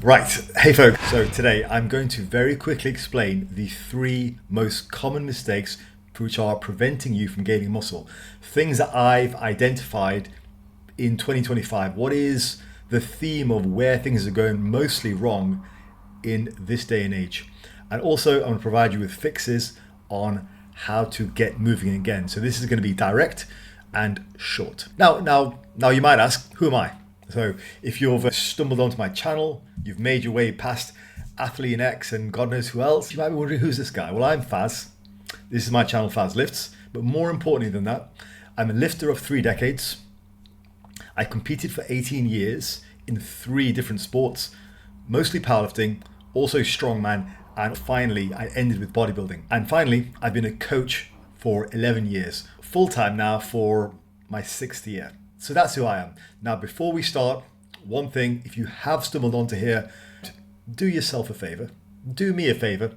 Right, hey folks. So today I'm going to very quickly explain the three most common mistakes which are preventing you from gaining muscle. Things that I've identified in 2025. What is the theme of where things are going mostly wrong in this day and age? And also I'm going to provide you with fixes on how to get moving again. So this is going to be direct and short. Now you might ask, who am I? So if you've stumbled onto my channel, you've made your way past Athlete X and God knows who else, you might be wondering, who's this guy? Well, I'm Faz. This is my channel, Fazlifts. But more importantly than that, I'm a lifter of 3 decades. I competed for 18 years in 3 different sports, mostly powerlifting, also strongman, and finally I ended with bodybuilding. And finally, I've been a coach for 11 years, full-time now for my 6th year. So that's who I am. Now, before we start, one thing, if you have stumbled onto here, do yourself a favor, do me a favor,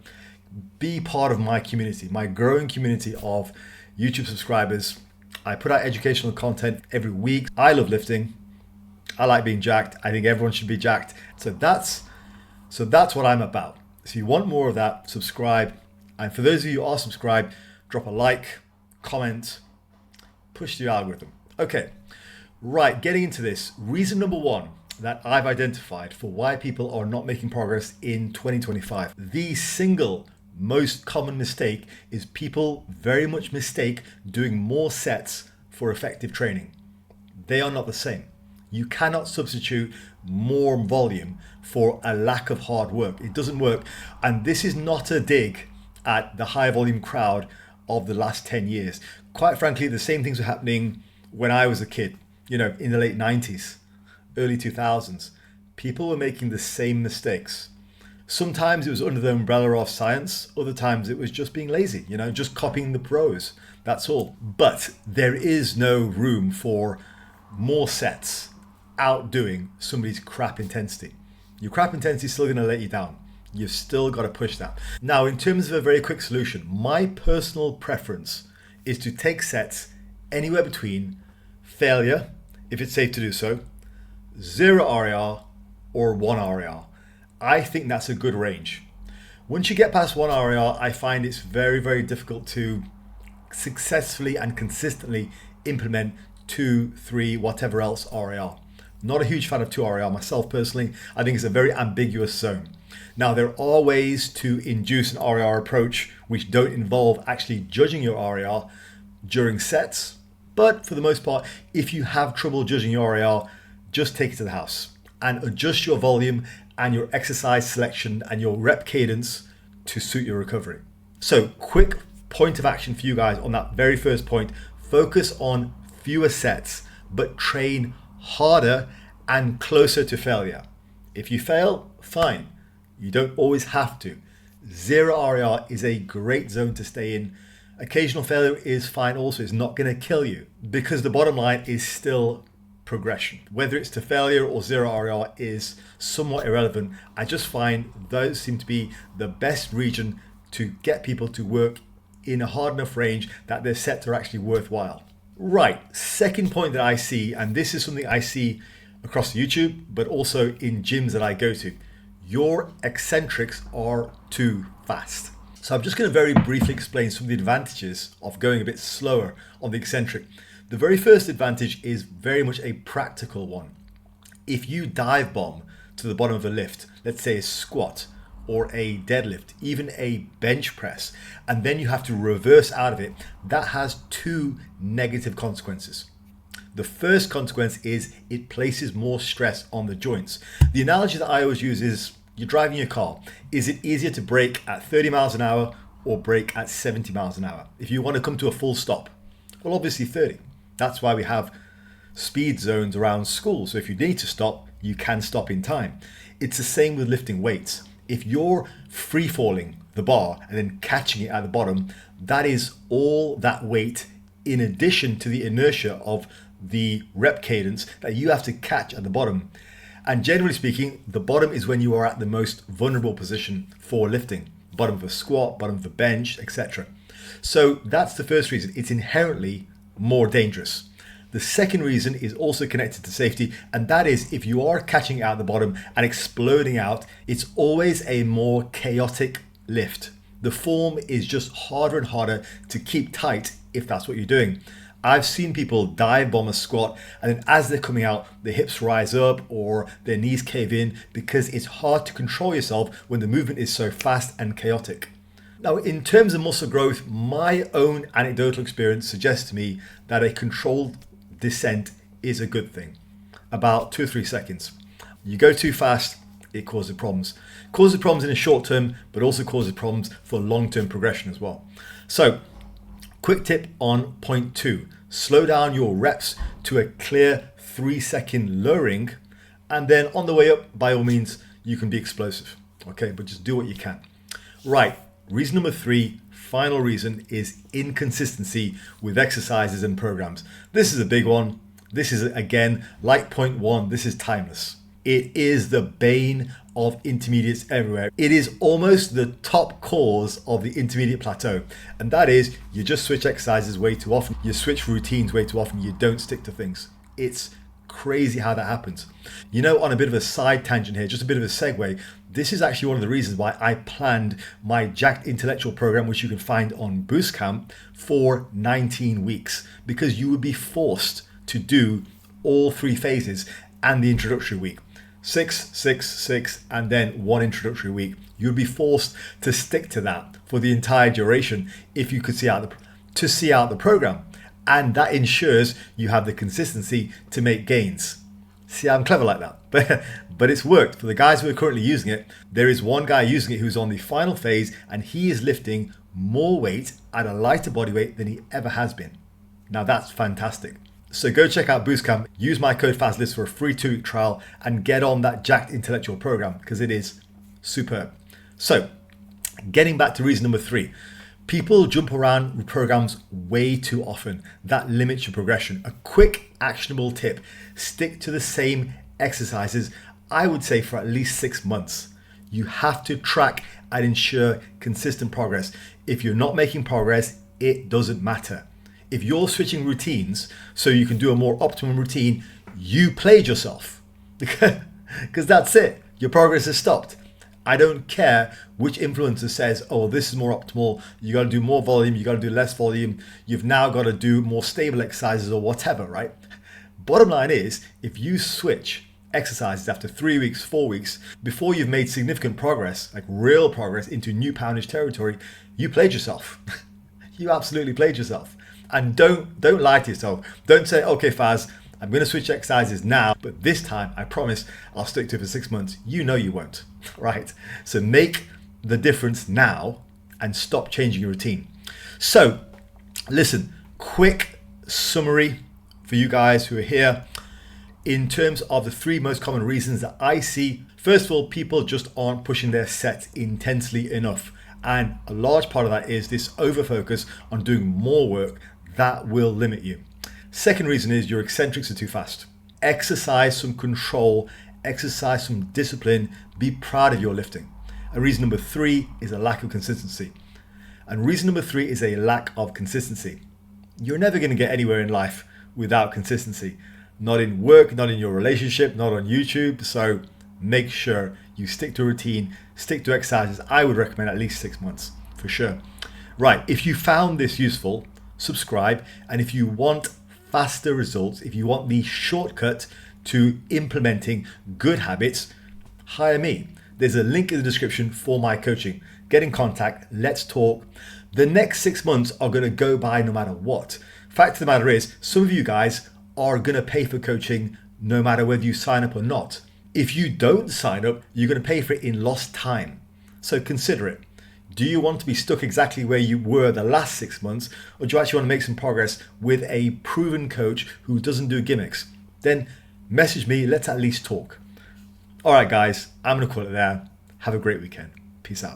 be part of my community, my growing community of YouTube subscribers. I put out educational content every week. I love lifting. I like being jacked. I think everyone should be jacked. So that's what I'm about. So if you want more of that, subscribe. And for those of you who are subscribed, drop a like, comment, push the algorithm. Okay. Right, getting into this, reason number 1 that I've identified for why people are not making progress in 2025. The single most common mistake is people very much mistake doing more sets for effective training. They are not the same. You cannot substitute more volume for a lack of hard work. It doesn't work. And this is not a dig at the high volume crowd of the last 10 years. Quite frankly, the same things were happening when I was a kid. You know, in the late 90s, early 2000s, people were making the same mistakes. Sometimes it was under the umbrella of science. Other times it was just being lazy, you know, just copying the pros. That's all. But there is no room for more sets outdoing somebody's crap intensity. Your crap intensity is still going to let you down. You've still got to push that. Now, in terms of a very quick solution, my personal preference is to take sets anywhere between failure, if it's safe to do so, 0 RAR or 1 RAR. I think that's a good range. Once you get past 1 RAR, I find it's very, very difficult to successfully and consistently implement 2, 3, whatever else RAR. Not a huge fan of 2 RAR myself personally. I think it's a very ambiguous zone. Now, there are ways to induce an RAR approach which don't involve actually judging your RAR during sets. But for the most part, if you have trouble judging your RAR, just take it to the house and adjust your volume and your exercise selection and your rep cadence to suit your recovery. So, quick point of action for you guys on that very first point. Focus on fewer sets, but train harder and closer to failure. If you fail, fine. You don't always have to. 0 RAR is a great zone to stay in. Occasional failure is fine also. It's not going to kill you because the bottom line is still progression. Whether it's to failure or 0 RAR is somewhat irrelevant. I just find those seem to be the best region to get people to work in a hard enough range that their sets are actually worthwhile. Right, second point that I see, and this is something I see across YouTube, but also in gyms that I go to. Your eccentrics are too fast. So I'm just going to very briefly explain some of the advantages of going a bit slower on the eccentric. The very first advantage is very much a practical one. If you dive bomb to the bottom of a lift, let's say a squat or a deadlift, even a bench press, and then you have to reverse out of it, that has 2 negative consequences. The first consequence is it places more stress on the joints. The analogy that I always use is you're driving your car. Is it easier to brake at 30 miles an hour or brake at 70 miles an hour? If you want to come to a full stop, well, obviously 30. That's why we have speed zones around schools. So if you need to stop, you can stop in time. It's the same with lifting weights. If you're free falling the bar and then catching it at the bottom, that is all that weight in addition to the inertia of the rep cadence that you have to catch at the bottom. And generally speaking, the bottom is when you are at the most vulnerable position for lifting. Bottom of a squat, bottom of a bench, etc. So that's the first reason. It's inherently more dangerous. The second reason is also connected to safety, and that is if you are catching out the bottom and exploding out, it's always a more chaotic lift. The form is just harder and harder to keep tight if that's what you're doing. I've seen people dive bomb a squat, and then as they're coming out, the hips rise up or their knees cave in because it's hard to control yourself when the movement is so fast and chaotic. Now, in terms of muscle growth, my own anecdotal experience suggests to me that a controlled descent is a good thing. About 2 or 3 seconds. You go too fast, it causes problems. Causes problems in the short term, but also causes problems for long-term progression as well. So, quick tip on point 2. Slow down your reps to a clear 3-second lowering, and then on the way up, by all means, you can be explosive. Okay, but just do what you can. Right, reason number 3, final reason, is inconsistency with exercises and programs. This is a big one. This is, again, like point 1, this is timeless. It is the bane of intermediates everywhere. It is almost the top cause of the intermediate plateau. And that is, you just switch exercises way too often. You switch routines way too often. You don't stick to things. It's crazy how that happens. You know, on a bit of a side tangent here, just a bit of a segue, this is actually one of the reasons why I planned my Jacked Intellectual program, which you can find on Boostcamp, for 19 weeks, because you would be forced to do all 3 phases and the introductory week. 6, 6, 6, and then 1 introductory week. You'd be forced to stick to that for the entire duration if you could see out the program. And that ensures you have the consistency to make gains. See, I'm clever like that. But it's worked. For the guys who are currently using it, there is one guy using it who's on the final phase, and he is lifting more weight at a lighter body weight than he ever has been. Now that's fantastic. So go check out Boostcamp, use my code Fazlifts for a free 2-week trial, and get on that Jacked Intellectual program, because it is superb. So getting back to reason number 3, people jump around with programs way too often. That limits your progression. A quick actionable tip: stick to the same exercises, I would say, for at least 6 months. You have to track and ensure consistent progress. If you're not making progress, it doesn't matter. If you're switching routines so you can do a more optimum routine, you played yourself, because that's it. Your progress has stopped. I don't care which influencer says, oh, this is more optimal. You got to do more volume. You got to do less volume. You've now got to do more stable exercises or whatever, right? Bottom line is, if you switch exercises after 3 weeks, 4 weeks, before you've made significant progress, like real progress into new poundage territory, you played yourself. You absolutely played yourself. And don't lie to yourself. Don't say, okay, Faz, I'm going to switch exercises now, but this time I promise I'll stick to it for 6 months. You know you won't, right? So make the difference now and stop changing your routine. So listen, quick summary for you guys who are here. In terms of the 3 most common reasons that I see, first of all, people just aren't pushing their sets intensely enough. And a large part of that is this overfocus on doing more work that will limit you. Second reason is your eccentrics are too fast. Exercise some control, exercise some discipline, be proud of your lifting. And reason number 3 is a lack of consistency. And reason number 3 is a lack of consistency. You're never going to get anywhere in life without consistency. Not in work, not in your relationship, not on YouTube. So make sure you stick to a routine, stick to exercises. I would recommend at least 6 months for sure. Right, if you found this useful, subscribe. And if you want faster results, if you want the shortcut to implementing good habits, hire me. There's a link in the description for my coaching. Get in contact, let's talk. The next 6 months are going to go by no matter what. Fact of the matter is, some of you guys are going to pay for coaching no matter whether you sign up or not. If you don't sign up, you're going to pay for it in lost time. So consider it. Do you want to be stuck exactly where you were the last 6 months, or do you actually want to make some progress with a proven coach who doesn't do gimmicks? Then message me, let's at least talk. All right, guys, I'm going to call it there. Have a great weekend. Peace out.